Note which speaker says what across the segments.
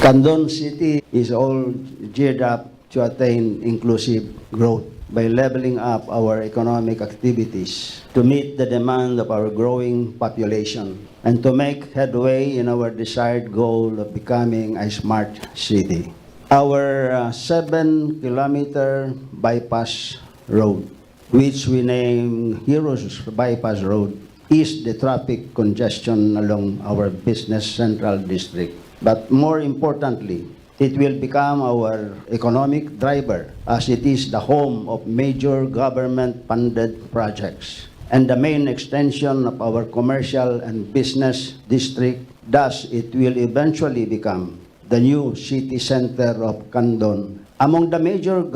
Speaker 1: Candon City is all geared up to attain inclusive growth by leveling up our economic activities to meet the demand of our growing population and to make headway in our desired goal of becoming a smart city. Our 7-kilometer bypass road, which we name Heroes Bypass Road, is the traffic congestion along our business central district. But more importantly, it will become our economic driver as it is the home of major government-funded projects and the main extension of our commercial and business district. Thus, it will eventually become the new city center of Candon. Among the major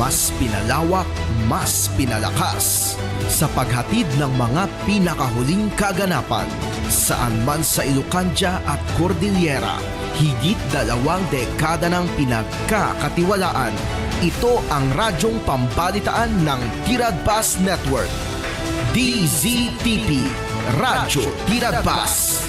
Speaker 2: mas pinalawak, mas pinalakas sa paghatid ng mga pinakahuling kaganapan saan man sa Ilocania at Cordillera. Higit 2 dekada ng pinagkakatiwalaan. Ito ang radyong pambalitaan ng Tiradpas Network. DZTP, Radyo Tiradpas.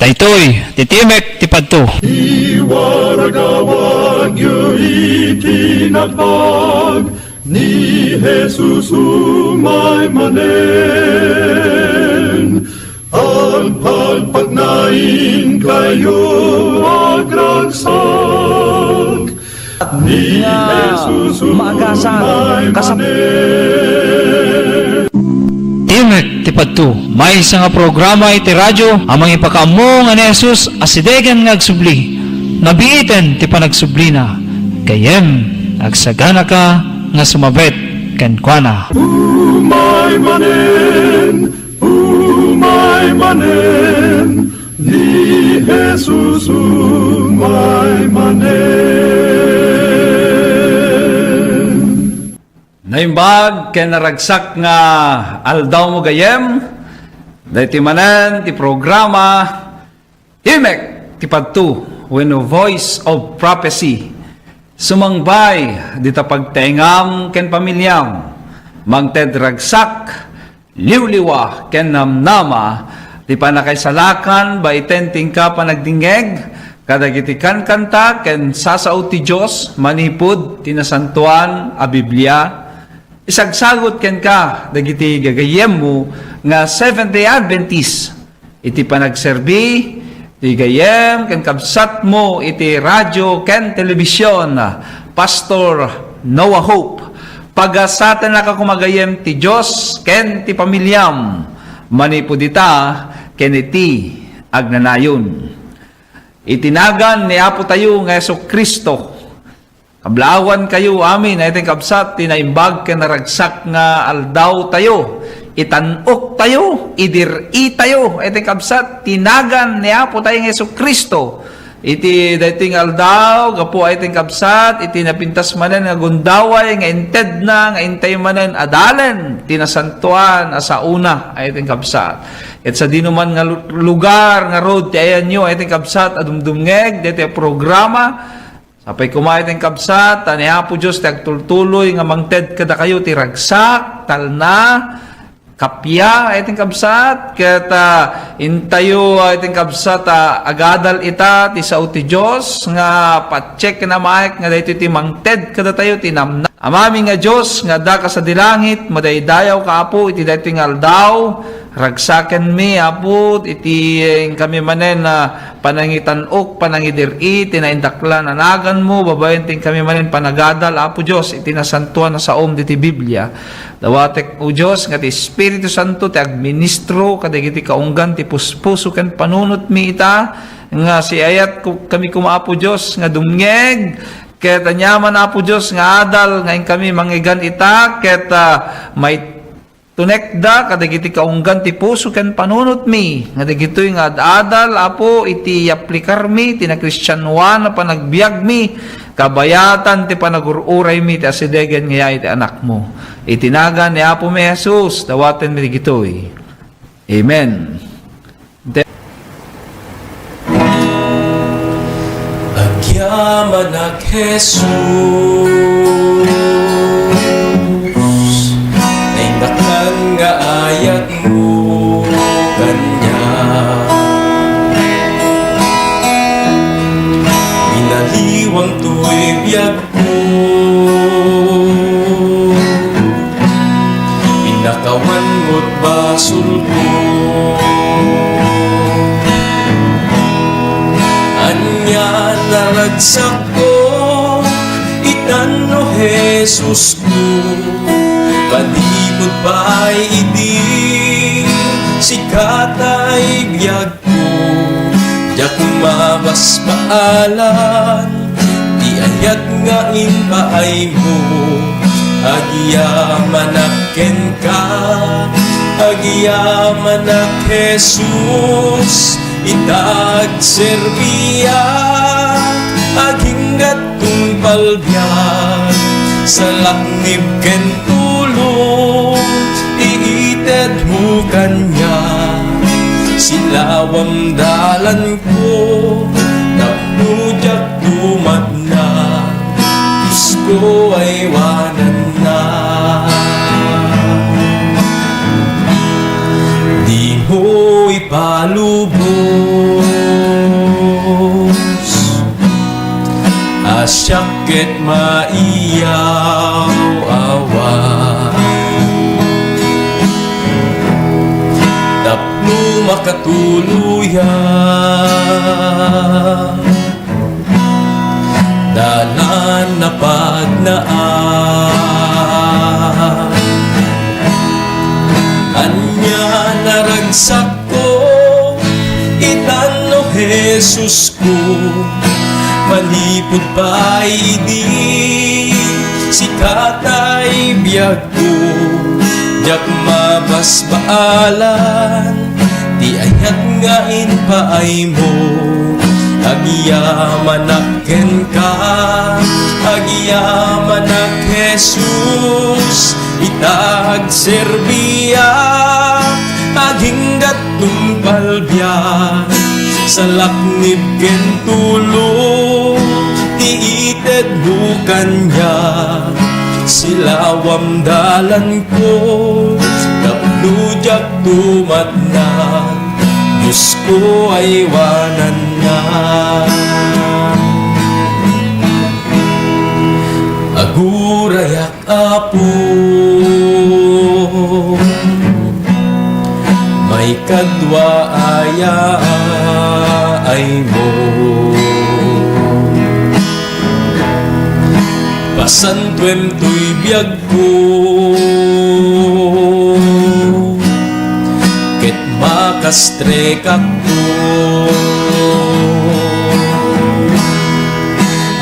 Speaker 3: Ito'y titimek tipadto.
Speaker 4: Iwaragawag yu itinatpag ni Jesus umay manen. Ang pagpagnain kayo agragsak ni Jesus umay manen.
Speaker 3: Timek tipadto. May isa nga programa iti radyo amang ipakaammo nga ni Jesus asidegan nga agsubli. Nabiiten ti panagsubli na. Kayem agsagana ka nga sumabet ken kuana.
Speaker 4: Umay manen, ni Jesus umay manen.
Speaker 5: Naimbag ken naragsak nga aldaw mo gayem, dayti manen ti programa Timek ti padto wenno Voice of Prophecy. Sumangbay dita pagtaengam ken pamilyam, mangted ragsak liwliwa ken namnama ti panakaisalakan baiten tingka panagdingeg kadagiti kanta ken sasao ti Dios manipud tinasantuan a Biblia. Isagsagot ken ka dagiti gagayem mo nga Seventh-day Adventist iti panagserbi ti gayem ken kabsat mo iti radyo ken telebisyon Pastor Noah Hope. Pagasaten na ka kumagayem ti Dios ken ti pamilyam manipud ita ken iti agnanayon. Itinagan ni Apo tayo nga Jesucristo. Kablawan kayo amin na iting kabsat, tinaimbag ka naragsak nga aldaw tayo. Itanok tayo, idiri tayo. Iting kabsat, tinagan ni Apo tayo ng Jesucristo. Iti dating aldaw, gapo iting kabsat, iti napintas manen nga gundaway, nga inted na, nga intay manen adalen, tinasantuan, asa una, iting kabsat. At sa dinuman nga lugar, nga road, ti ayan nyo, iting kabsat, adumdumngeg, dito programa, sapay kumait ang kabsat, taniha po Diyos, ti agtultuloy, nga mangted kada kayo, ti ragsak, talna, kapya iting kabsat ket intayo iting kabsat agadal ita ti sao ti Dios nga pa-check na maek nga daytoy ti mangted kada tayo tinamna amami nga Dios nga daka sa dilangit madaydayaw ka apo iti daytoy nga aldaw ragsaken mi apo iti kami manen na panangitan-ok panangidiri tinaindakla nanagan mo babayen ting kami manen panagadal apo Dios iti nasantuan na sa diti Biblia dawatek o Dios nga ti Espiritu Santo ti agministro kadagiti kaunggan ti puspuso ken panunot mi ita nga si ayat kami kumaapo Dios nga dumngeg ket anyaman apo Dios nga adal ngayon kami mangigan ita ket may tunekda kadagiti kaunggan ti puso ken panunot mi nga dagitoy nga adal apo iti aplikar mi ti na Kristiyanwan na panagbiag mi kabayatan ti panagururay mi ti asidegen nga iti anak mo itinagan ni Apo mi Jesus dawaten mi digitoy amen.
Speaker 6: Agyaman ak Jesus naindakan nga ayat mo kanya binaliwang tu'y biyag ko pinakawan mo't basol ko anya naragsak ko itan o Jesus ko palibot ba'y idi sikatay biyag ko diyak mabas maalan di ayat nga inpaay mo agyamanaken ka agyamanak Jesus itag serbiya aging gatong palbiyan sa laknib ken tulong iited mo kanya silawang dalan ko napnudyak dumat na Diyos ko ay wanan na di mo ipalubos asyak ket maiyaw awa tapno makatuluyan dalan na pagnaan anya naragsak ko itan o Jesus ko malipod pa'y di sikatay biyag ko diyak mabas baalan di ayat nga inpaay mo agyamanaken ka agyamanak Jesus itag serbiya aging gatong palbiyan sa laknib ken tulong tiited mo kanya silawam dalan ko kapnudyak tumatnan Diyos ko ay wanan na agurayak apo may kadwa aya ay mo pasantuem tuy biyag ko ket makastrekak ko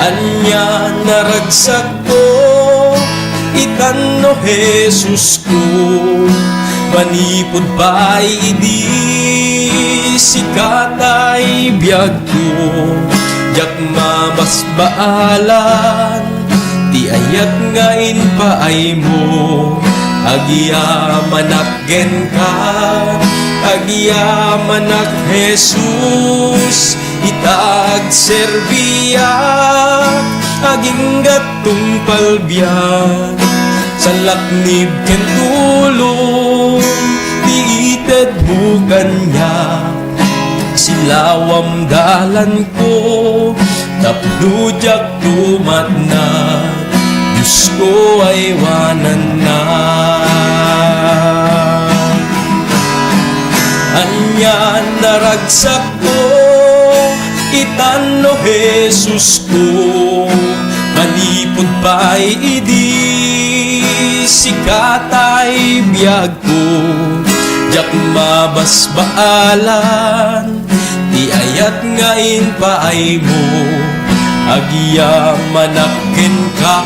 Speaker 6: anya naragsak ko itan o Jesus ko manipod pa'y idi sikatay biyag ko diyak mabas baalan di ayat nga inpaay mo agyamanak gen ka agyamanak Jesus itag serbiya aging gatong palbiyan sa laknib ken tulong tiited mo kanya silawam dalan ko tapnujak tumat na Diyos ko ay wanan na Anyan naragsak ko itan no Jesus ko malipod pa'y idi sikatay biyag ko jak mabasbaalan ti ayat ngain paay mo agyamanak ka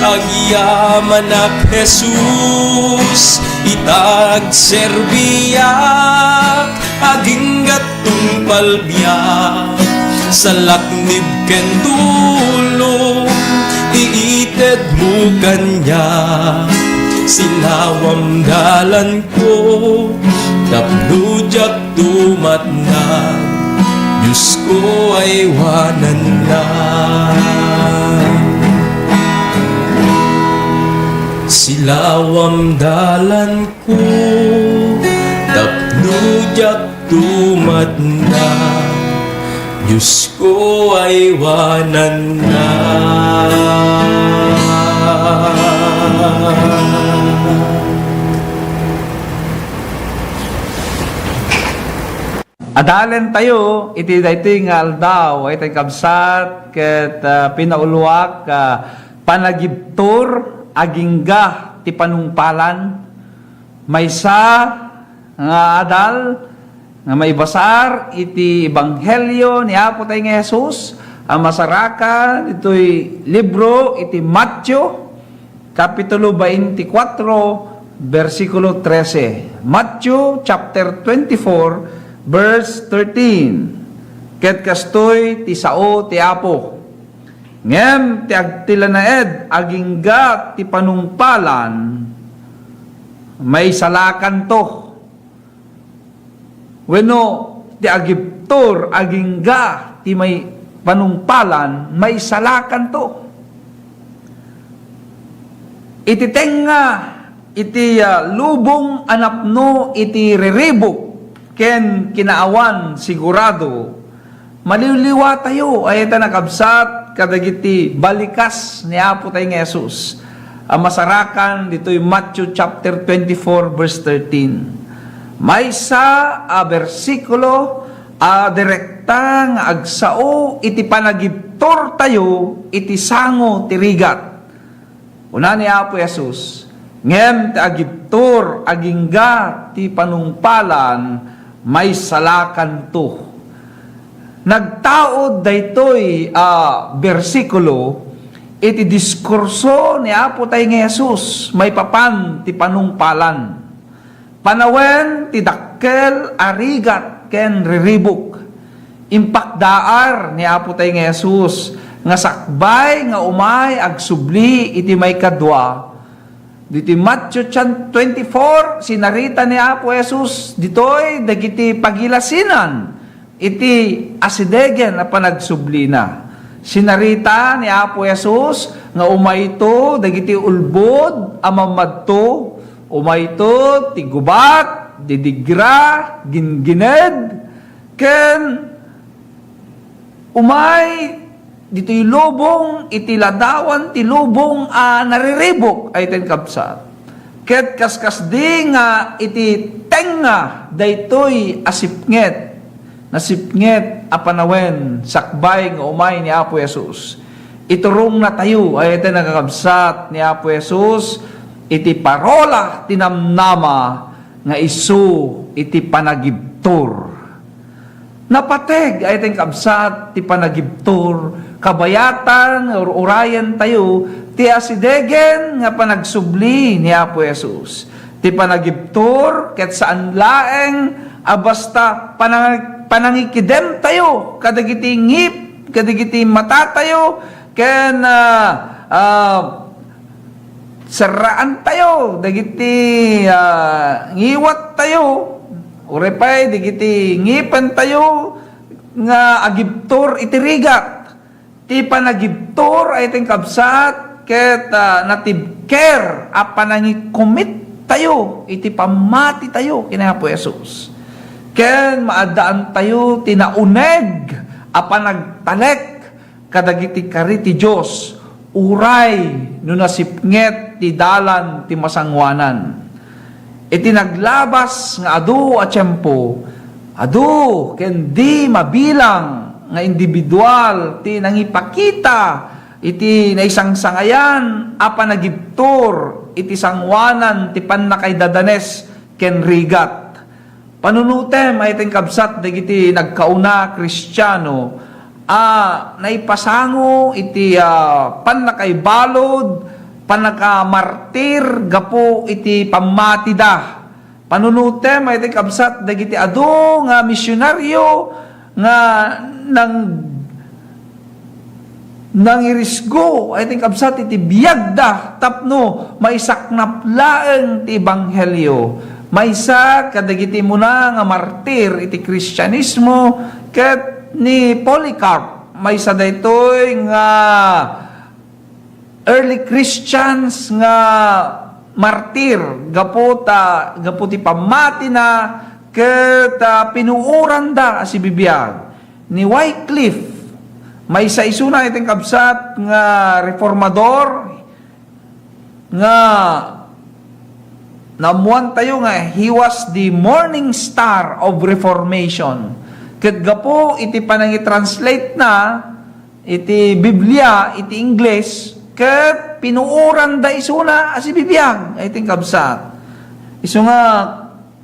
Speaker 6: agyamanak Jesus itag serbiyak aging gatong palbiyak sa laknib ken tulong iited mo kanya silawam dalan ko tapnujak tumat na Diyos ko ay wanan na silawam dalan ko tapnujak tumat na Diyos ko ay wanan na
Speaker 5: Adalan tayo, iti daytoy nga aldaw, ay tayo kabsat, ket pinauluak, panagibtor, agingga, ti panungpalan, maysa, nga adal, nga may basar, iti ebanghelyo ni Apo tayo nga Jesus, ang masaraka, ito'y libro, iti Matthew, Kapitulo 24, versikulo 13. Matthew chapter 24, verse 13. Ket kastoy ti sao ti Apo. Ngem ti agtilanaed agingga ti panungpalan may salakan to. Wenno ti agiptor agingga ti may panungpalan may salakan to. Iti tenga iti lubong anapno iti riribok ken kinaawan sigurado maliliwa tayo ay ita nakabsat kadagiti balikas ni Apo tayo nga Jesus ang masarakan dito'y Matthew chapter 24 verse 13 maysa a bersikulo direkta nga agsao iti panagibtor tayo iti sango ti rigat una ni Apo Jesus ngem ti agibtor agingga ti panungpalan may salakan to. Nagtaod daytoy bersikulo iti diskurso ni Apo tayo nga Jesus may papan ti panungpalan. Panawen ti dakkel arigat ken riribok. Impakdaar ni Apo tayo nga Jesus nga sakbay nga umay agsubli iti may kadwa. Dito Matthew 24, sinarita ni Apo Jesus, dito'y dagiti pagilasinan, iti asidegen na panagsublina. Sinarita ni Apo Jesus, nga umayto, dagiti ulbod, amamadto, umayto, tigubat, didigra, gingined, ken umay, dito yung lubong, itiladawan, ti lubong nariribok, ay ten kapsat. Ket kaskas di nga, iti tenga, daytoy asipnget, nasipnget apanawen, sakbay nga umay ni Apo Jesus. Iturong na tayo, ay ten nakakabsat ni Apo Jesus, iti parola, tinamnama, nga isu, iti panagibtor. Napateg, ay ten kabsat, ti panagibtor, kabayatan, urayan tayo, ti asidegen, nga panagsubli ni Apo Jesus. Ti panagibtor, ket saan laeng, basta panangikidem tayo, kadagiti ngip, kadagiti mata tayo, ken saraan tayo, dagiti ngiwat tayo, urepay, digiti ngipan tayo, nga agibtor itirigat. Ti panagibtor ay ting kabsat, ket natibker a panangikomit tayo iti pamati tayo kini Apo Jesus. Ken maadaan tayo tinauneg a panagtalek kadagiti kari ti Dios uray no nasipnget ti dalan ti masangwanan. Iti naglabas nga adu a tiyempo, adu ken di mabilang nga individual ti nangipakita iti naisangsangayan a panagibtur iti sangwanan ti pannakaidadanes ken rigat. Panunutem ay ting kabsat dagiti nagkauna Kristiyano naipasango iti pannakaibalod panakamartir gapo iti pamatida. Panunutem ay ting kabsat dagiti adu nga misyonaryo nga nang irisgo ay ting kabsat iti biyagda tapno maisaknap laeng ti ebanghelyo. Maysa kadagiti muna nga martir iti Kristyanismo ket ni Polycarp maysa daytoy nga early Christians nga martir gapo ti pamati na ket pinuuran da si bibiyag ni Wycliffe maysa isuna iting kabsat nga reformador nga namuan tayo nga he was the morning star of Reformation. Ket gapo iti panangi-translate na iti Biblia iti English ket pinuuran da isuna as bibiyag I think kabsat. Isu nga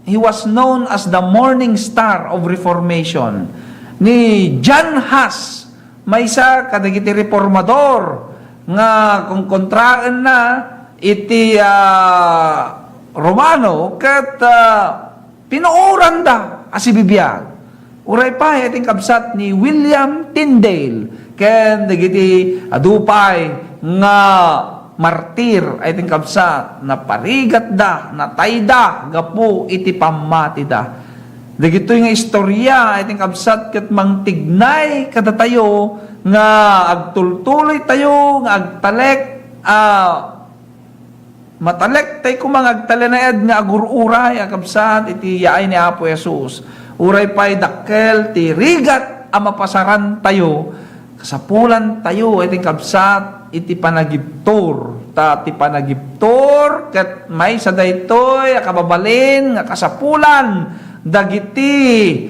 Speaker 5: he was known as the morning star of Reformation. Ni John Huss maysa kadagiti reformador nga kung kontraan na iti Romano ket pinuuran da as bibiyag. Uray pa iting kabsat ni William Tyndale ken dagiti adupay nga martir iting kabsat na parigat da natayda gapo iti pamati da. Dagitoy nga istorya iting kabsat ket mangtignay kada tayo nga agtultuloy tayo nga agtalek matalek tay kumang agtalenaed nga agururay akabsat iti yaay ni Apo Jesus. Uray pa'y dakkel ti rigat a mapasaran tayo kasapulan tayo iting kabsat iti panagibtor ti panagibtor ket may sa daytoy akababalin nga kasapulan dagiti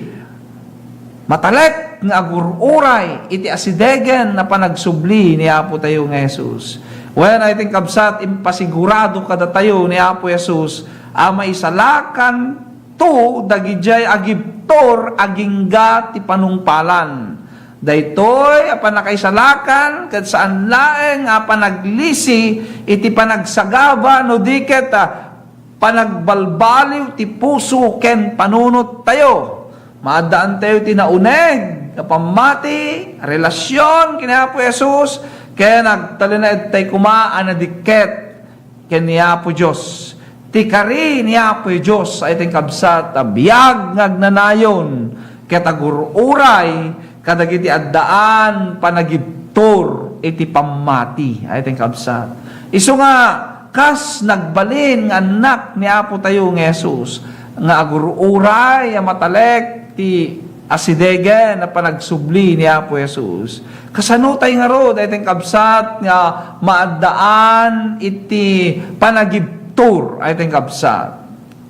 Speaker 5: matalek nga agururay iti asidegen na panagsubli ni Apo tayo nga Jesus. When I think kabsat impasigurado kada tayo ni Apo Jesus maisalakan to dagijay agibtor agingga ti panungpalan. Daytoy apan nakaisalakan ket saan laeng panaglisi iti panagsagaba no diket panagbalbaliw ti puso ken panunot tayo. Maadaan tayo tinauneg pamati relasyon kini Apo Jesus ken nagtalinaed tay kumaan na diket ken ni Apo Dios. Tikari ni Apo Dios ay ting kabsat biyag ngagnanayon ket agururay kadagiti addaan panagibtor iti pamati ay ting kabsat. Isu nga kas nagbalin nga anak ni Apo tayo nga Jesus nga agururay matalek ti asidegen na panagsubli ni Apo Jesus. Kasano tayo nga ro dahil kabsat nga maadaan iti panagibtur ay ting kabsat.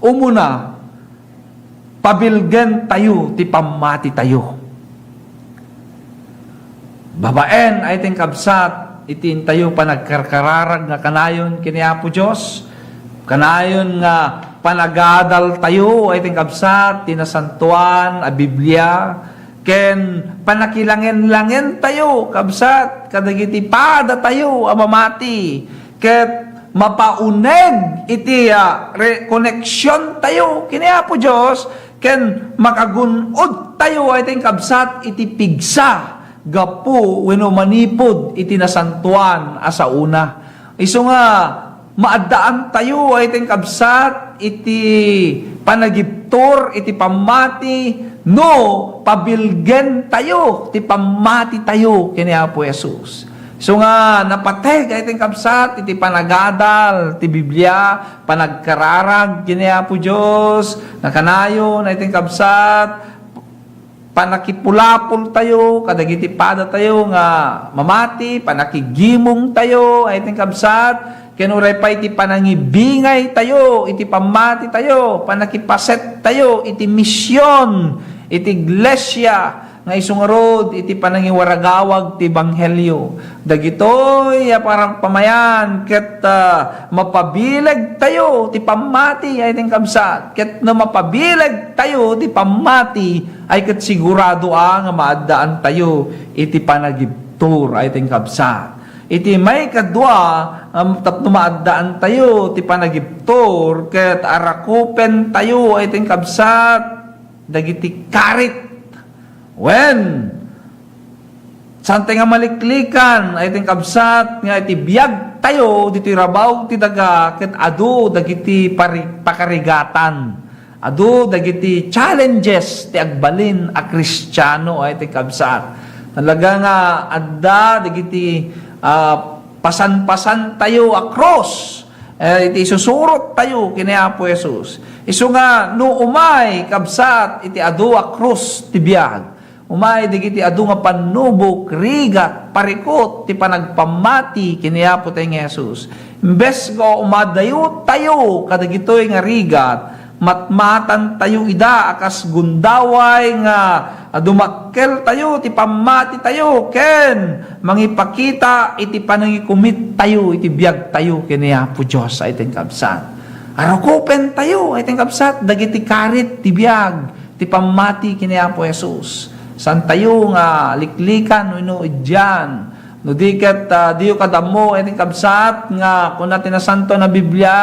Speaker 5: Umuna, pabilgen tayo ti pamati tayo. Babaen ay ting kabsat itin tayo panagkarkararag nga kanayon kini Apo Dios. Kanayon nga panagadal tayo ay ting kabsat tinasantuan a Biblia ken panakilangen-langen tayo kabsat kadagiti pada tayo mamati ket mapauneg iti reconnection tayo kini Apo Dios ken makagunod tayo ay ting kabsat iti pigsa gapu wenno manipod iti nasantuan asa una. Isu nga maadaan tayo ay ting kabsat iti panagibtor iti pamati no pabilgen tayo ti pamati tayo kini Apo Jesus. So nga, napateg, ay ting kabsat, iti panagadal, ti Biblia, panagkararag, kinaya po Diyos, nakanayon, ay ting kabsat, panakipulapol tayo, kadagiti pada tayo nga mamati, panakigimong tayo, ay ting kabsat, kinuray pa iti panangibingay tayo, iti pamati tayo, panakipaset tayo, iti misyon, iti iglesia, nga isungarod iti panangiwaragawag ti Banghelyo. Dagitoy parang pamayan ket mapabilag tayo ti pamati ay ting kabsat. Ket no mapabilag tayo ti pamati ay ket sigurado nga maadaan tayo iti panagibtur ay ting kabsat. Iti may kadwa tapno maadaan tayo ti panagibtur ket arakupen tayo ay ting kabsat dagiti karit. When sante nga maliklikan ay ting kabsat nga iti biyag tayo diti rabaw ti daga ket adu dagiti pakarigatan. Adu dagiti challenges ti agbalin a Kristiyano ay ting kabsat. Talaga nga adda dagiti pasan-pasan tayo a cross. Iti susurot tayo kini Apo Jesus. Isu nga no umay kabsat iti adu a cross ti biyag. Umay digiti adu nga panubok, rigat, parikot, ti panagpamati, kiniyapo tayo ng Jesus. Imbes ko umadayo tayo, kadagitoy nga rigat, matmatan tayo ida, akas gundaway nga, dumakkel tayo, ti pamati tayo, ken, mangipakita, iti panangikumit tayo, iti biyag tayo, kiniyapo Diyos, ay ting kabsat. Arakupen tayo, ay ting kabsat, dagiti karit, ti biyag, ti pamati, kiniyapo Jesus. San tayo nga liklikan no idyan no diket diyo kadamo eting kabsat nga kun natin na santo na Biblia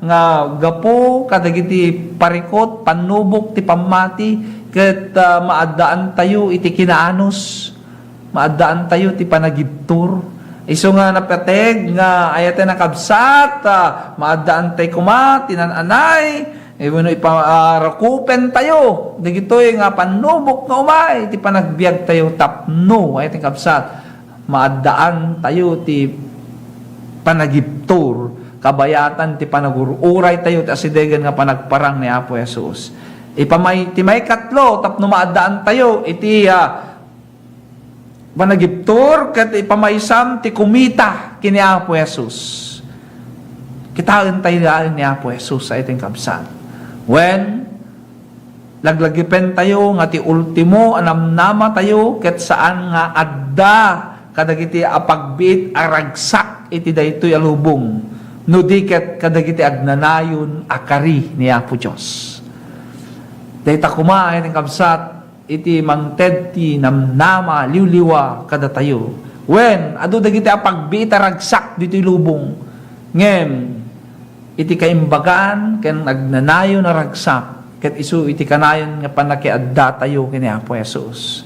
Speaker 5: nga gapo kadagiti parikot panubok ti pamati ket maadaan tayo iti kinaanos maadaan tayo ti panagibtur isu nga napateg nga ayate na kabsat maadaan tayo kuma tinananay no iparakupen tayo. Digitoy nga panubok nga umay. Ti panagbiag tayo tapno. Ay ting kabsat. Maadaan tayo ti panagiptur. Kabayatan ti panagururay tayo. Ti asidegan nga panagparang ni Apo Jesus. Ti may katlo. Tapno maadaan tayo. Iti panagiptur. Kat ipamaysam ti kumita kini Apo Jesus. Kitaan tayo ni Apo Jesus. Ay ting kabsat. When laglagipen tayo nga ti ultimo anamnama tayo ket saan nga adda kadagiti apagbiit aragsak iti daytoy alubong no diket kadagiti agnanayon akari ni Apo Dios. Dayta kumaay ng kabsat iti mangted ti namnama liwliwa kada tayo. When adu dagiti apagbiit aragsak ditoy lubong ngem iti kaimbagaan ken agnanayon na ragsak ket isu iti kanayon nga panakiadda tayo kini Apo Jesus.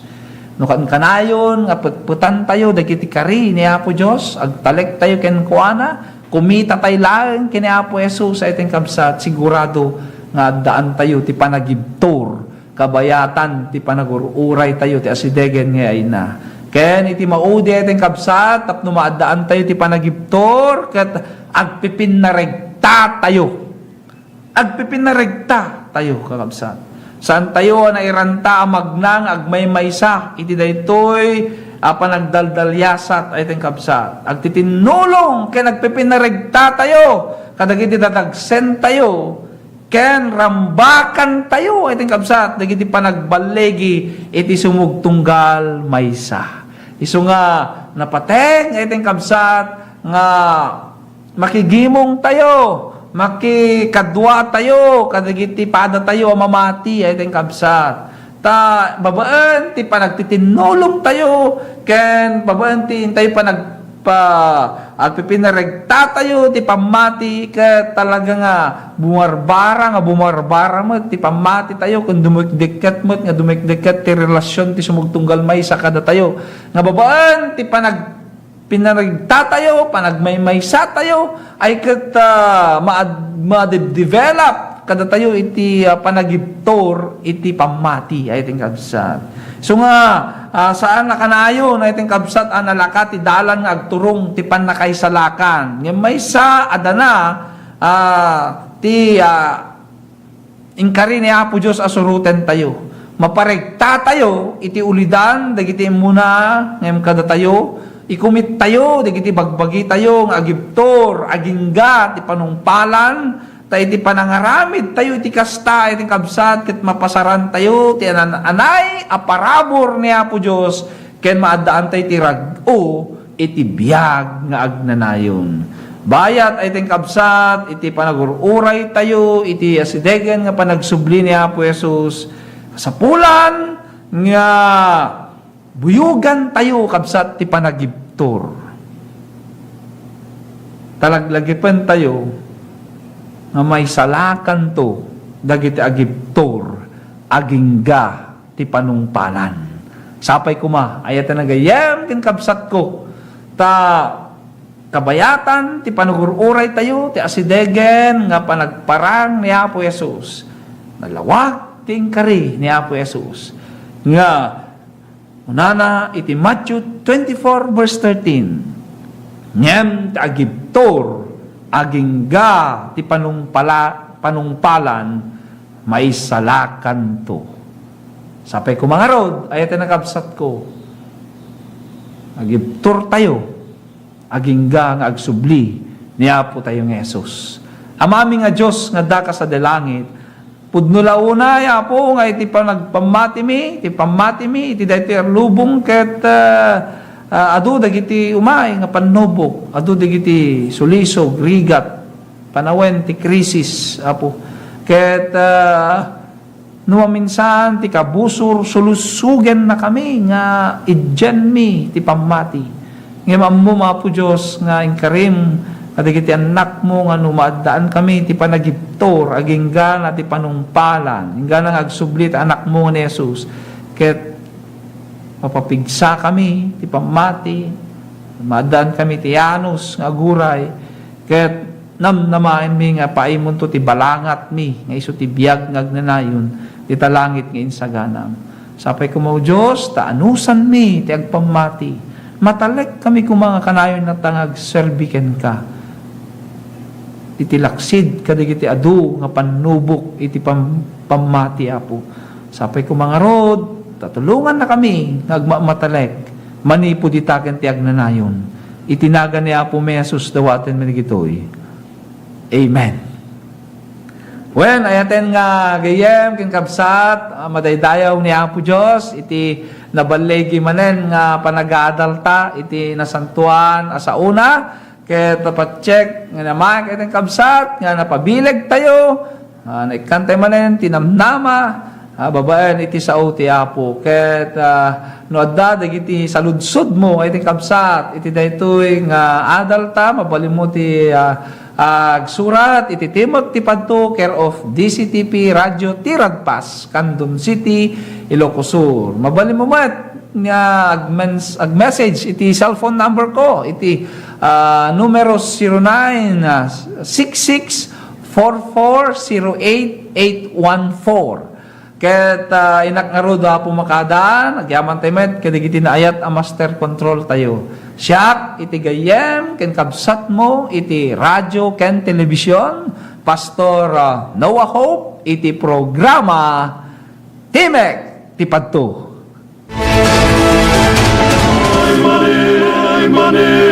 Speaker 5: No kanayon nga putputan tayo dagiti kari ni Apo Dios agtalek tayo ken kuana kumita tayo laeng kini Apo Jesus ay ting kabsat sigurado nga addaan tayo ti panagibtur kabayatan ti panagururay tayo ti asidegen nga ayna. Ken iti maudi ay ting kabsat tapno maaddaan tayo ti panagibtur ket agpipinareg tayo. Agpipinaregta tayo, kakabsat. Saan tayo na iranta magnang agmaymaysa, iti daytoy panagdaldalyasat ay ting kabsat. Agtitinulong ken agpipinaregta tayo, kadagiti datagsen tayo, ken rambakan tayo ay ting kabsat, dagiti panagbalegi iti sumugtunggal maysa. Isu nga napateng ay ting kabsat nga makigimong tayo, makikadwa tayo, kadagiti pada tayo mamati ay ting kabsat. Ta babaan ti panagtitinulong tayo, ken babaan ti tayo agpipinaregta tayo ti pamati ket talaga nga bumarbara mo ti pamati tayo kun dumikdeket mo nga dumikdeket ti relasyon ti sumugtunggal maysa kada tayo. Nga babaan ti pinarigta tayo, panagmaymaysa tayo, ay kat ma-develop kada tayo iti panagibtor, iti pamati, ay ting kabsat. So nga, saan nakanayo na iting kabsat nalaka ti dalan nga agturong ti panakaisalakan. Ngem maysa adana ingkari ni Apo Diyos asuruten tayo. Maparegta tayo iti ulidan dagiti muna ngem kada tayo ikumit tayo dagiti bagbagi tayo nga agiptor agingga ti panungpalan tayo iti panangaramid tayo iti kasta iti kabsat ket mapasaran tayo ti anay aparabor ni Apo Dios ken maadaan tayo ti rag-o iti biag nga agnanayon. Bayat ay ting kabsat iti panagururay tayo iti asidegen nga panagsubli ni Apo Jesus sa pulan nga buyugan tayo kabsat ti panagibtor. Talaglagipan tayo nga may salakan to dagiti agibtor agingga ti panungpalan. Sapay kuma ayat na gayem kin kabsat ko ta kabayatan ti panugururay tayo ti asidegen nga panagparang ni Apo Jesus. Nalawag tingkari ni Apo Jesus nga unana iti Matthew 24 verse 13 ngem ti agibtor agingga ti panungpalan may salakan to. Sapay ko mga rod ayat na kabsat ko agibtor tayo agingga nga agsubli ni Apo tayong Jesus. Amami nga Diyos nga daka sa dalangit pudno launa ya po nga iti panagpamatimi, iti daytoy lubong ket adu dagiti umay nga panubok, adu dagiti sulisog, rigat, panawen ti krisis apo. Ket numaminsan ti kabusor sulusugen na kami nga idjen mi ti pamati. Ngem ammo Apo Dios nga ingkarim kadagiti anak mo nga numaddaan kami ti panagibtor agingga na ti panungpalan ingga nga agsubli ti anak mo ni Jesus ket mapapigsa kami ti pamati maddaan kami ti Yanos nga aguray ket namnamaen mi nga paimon to ti balangat mi nga isu ti biag nga agnanayon ti talangit nga insaganam. Sapay ko mo Dios taanusan mi ti agpamati matalek kami kumanga kanayon na tangag serbiken ka iti laksid kadagiti adu nga panubok iti pamati Apo. Sapay ko mga rod, tatulungan na kami nagmamatalek manipo ditaken ti agnanayon. Itinagan ni Apo may Jesus dawaten manigitoy. Amen. When ayaten nga gayem ken kabsat madaydayaw ni Apo Dios iti nabalegi manen nga panagaadalta iti nasantuan asa una kaya tapat-check nga naman kayo ng kabsat, nga napabilag tayo, naikantay manen, tinamnama, babaen iti sao ti Apo. Kaya no adda, dagiti saludsud mo, iti kabsat, iti daytoy nga adalta, mabalim mo ti agsurat, iti timog ti padto, care of DCTP Radio Tiradpas, Candon City, Ilocos Sur. Mabalim mo mat, nga ag-message iti cellphone number ko iti numero 0966440814 ket inak nga ro da pumakadaan agyaman tayo met kadigiti na ayat a master control tayo siak iti gayem ken kabsat mo iti radyo ken telebisyon Pastor Noah Hope iti programa Timek ti Padto.
Speaker 4: Money.